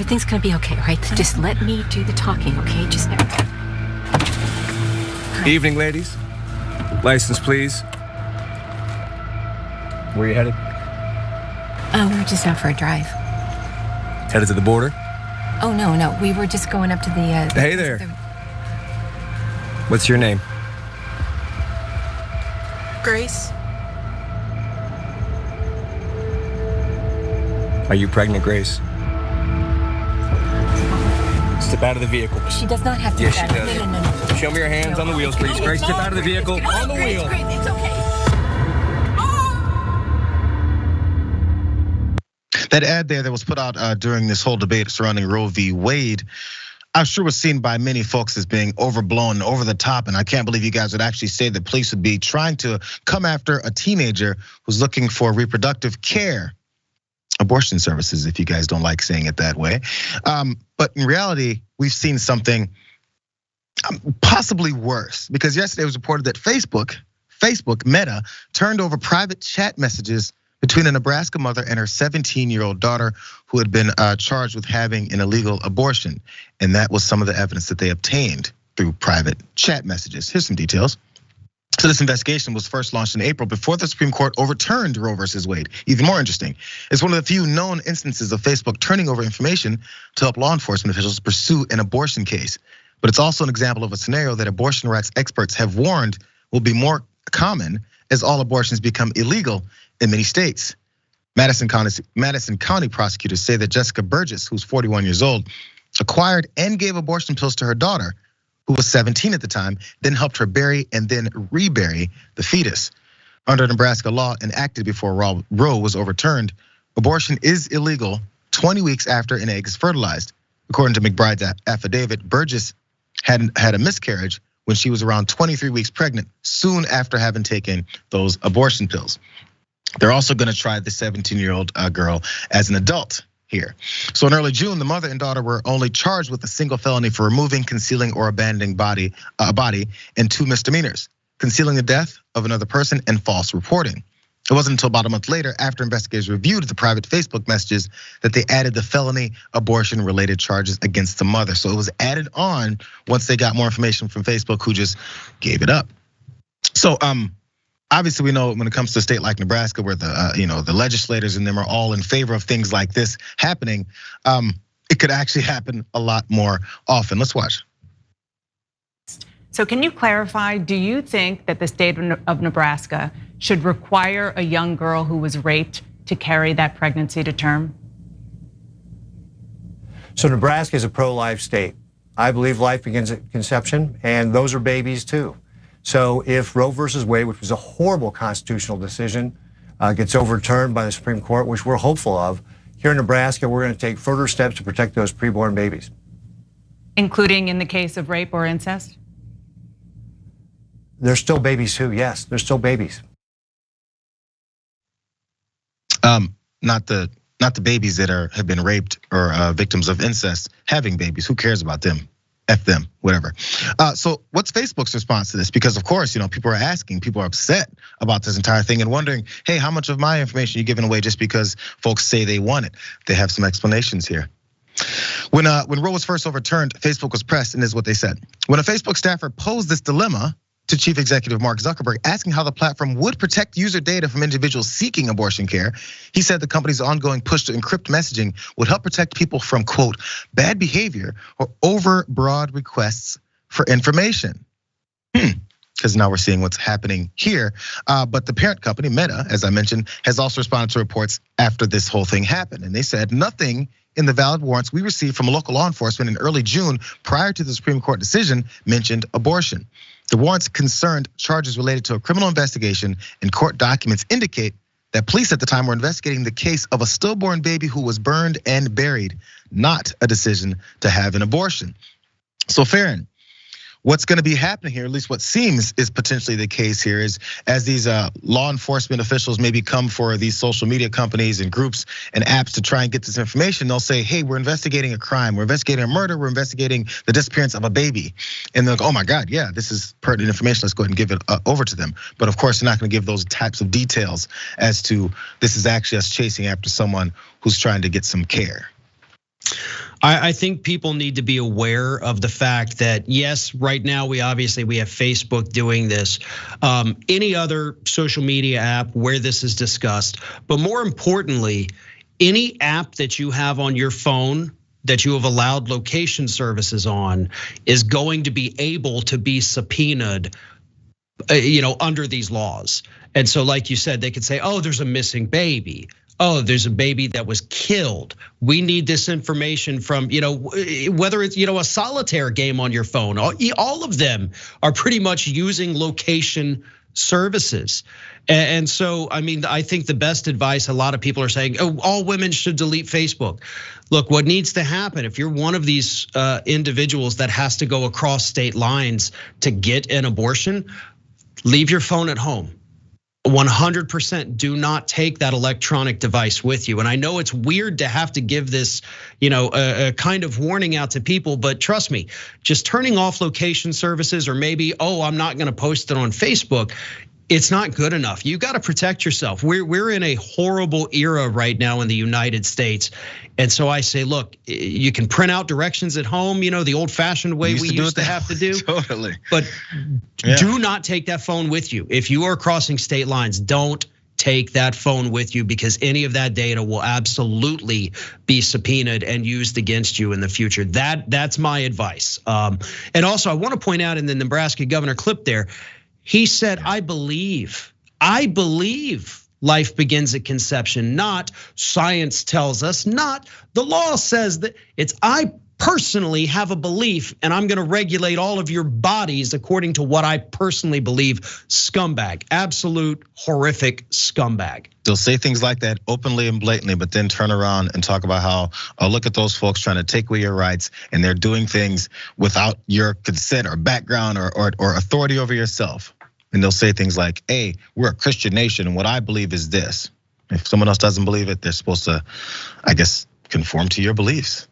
everything's gonna be okay, right? Just let me do the talking, okay? Just Evening, ladies. License, please. Where are you headed? We're just out for a drive. Headed to the border? Oh, no. We were just going up to the Hey there. What's your name? Grace? Are you pregnant, Grace? Step out of the vehicle. She does not have to. Yes, she do does. that. No. Show me your hands on the wheels, please. Grace, step out of the vehicle. On the wheel. Grace, it's okay. That ad there that was put out during this whole debate surrounding Roe v. Wade, I'm sure was seen by many folks as being overblown and over the top. And I can't believe you guys would actually say that police would be trying to come after a teenager who's looking for reproductive care, abortion services, if you guys don't like saying it that way. But in reality, we've seen something possibly worse, because yesterday it was reported that Facebook, Meta, turned over private chat messages between a Nebraska mother and her 17-year-old daughter who had been charged with having an illegal abortion. And that was some of the evidence that they obtained through private chat messages. Here's some details. So this investigation was first launched in April before the Supreme Court overturned Roe versus Wade. Even more interesting, it's one of the few known instances of Facebook turning over information to help law enforcement officials pursue an abortion case. But it's also an example of a scenario that abortion rights experts have warned will be more common as all abortions become illegal in many states. Madison County prosecutors say that Jessica Burgess, who's 41 years old, acquired and gave abortion pills to her daughter, who was 17 at the time, then helped her bury and then rebury the fetus. Under Nebraska law enacted before Roe was overturned, abortion is illegal 20 weeks after an egg is fertilized. According to McBride's affidavit, Burgess had a miscarriage when she was around 23 weeks pregnant, soon after having taken those abortion pills. They're also gonna try the 17-year-old girl as an adult here. So in early June, the mother and daughter were only charged with a single felony for removing, concealing, or abandoning a body, and 2 misdemeanors: concealing the death of another person and false reporting. It wasn't until about a month later, after investigators reviewed the private Facebook messages, that they added the felony abortion-related charges against the mother. So it was added on once they got more information from Facebook, who just gave it up. So obviously, we know when it comes to a state like Nebraska, where the legislators and them are all in favor of things like this happening, it could actually happen a lot more often. Let's watch. So can you clarify, do you think that the state of Nebraska should require a young girl who was raped to carry that pregnancy to term? So Nebraska is a pro-life state. I believe life begins at conception, and those are babies too. So if Roe versus Wade, which was a horrible constitutional decision, gets overturned by the Supreme Court, which we're hopeful of, here in Nebraska, we're gonna take further steps to protect those preborn babies. Including in the case of rape or incest? They're still babies too, yes, they're still babies. Not the babies that have been raped or victims of incest having babies. Who cares about them? F them, whatever. So what's Facebook's response to this? Because of course, people are asking, people are upset about this entire thing and wondering, hey, how much of my information are you giving away just because folks say they want it? They have some explanations here. When Roe was first overturned, Facebook was pressed, and this is what they said. When a Facebook staffer posed this dilemma to Chief Executive Mark Zuckerberg, asking how the platform would protect user data from individuals seeking abortion care, he said the company's ongoing push to encrypt messaging would help protect people from, quote, bad behavior or overbroad requests for information. Because now we're seeing what's happening here. But the parent company, Meta, as I mentioned, has also responded to reports after this whole thing happened. And they said nothing in the valid warrants we received from local law enforcement in early June prior to the Supreme Court decision mentioned abortion. The warrants concerned charges related to a criminal investigation, and court documents indicate that police at the time were investigating the case of a stillborn baby who was burned and buried, not a decision to have an abortion. So Farron, what's gonna be happening here, at least what seems is potentially the case here, is as these law enforcement officials maybe come for these social media companies and groups and apps to try and get this information, they'll say, hey, we're investigating a crime, we're investigating a murder, we're investigating the disappearance of a baby. And they'll go, oh my God, yeah, this is pertinent information, let's go ahead and give it over to them. But of course, they're not gonna give those types of details as to this is actually us chasing after someone who's trying to get some care. I think people need to be aware of the fact that, yes, right now we have Facebook doing this, any other social media app where this is discussed, but more importantly, any app that you have on your phone that you have allowed location services on is going to be able to be subpoenaed, under these laws. And so, like you said, they could say, oh, there's a missing baby. Oh, there's a baby that was killed. We need this information from, whether it's, a solitaire game on your phone. All of them are pretty much using location services. And so, I think the best advice, a lot of people are saying, oh, all women should delete Facebook. Look, what needs to happen, if you're one of these individuals that has to go across state lines to get an abortion, leave your phone at home. 100% do not take that electronic device with you. And I know it's weird to have to give this, a kind of warning out to people, but trust me, just turning off location services, or maybe, oh, I'm not gonna post it on Facebook, it's not good enough. You got to protect yourself. We're in a horrible era right now in the United States. And so I say, look, you can print out directions at home, the old fashioned way we used to have to do. Totally. But do not take that phone with you. If you are crossing state lines, don't take that phone with you, because any of that data will absolutely be subpoenaed and used against you in the future. That's my advice. And also I want to point out in the Nebraska governor clip there, he said, I believe life begins at conception, not science tells us, not the law says that. It's I personally have a belief, and I'm gonna regulate all of your bodies according to what I personally believe. Scumbag, absolute horrific scumbag. They'll say things like that openly and blatantly, but then turn around and talk about how, oh, look at those folks trying to take away your rights, and they're doing things without your consent or background or authority over yourself. And they'll say things like, hey, we're a Christian nation, and what I believe is this. If someone else doesn't believe it, they're supposed to, I guess, conform to your beliefs.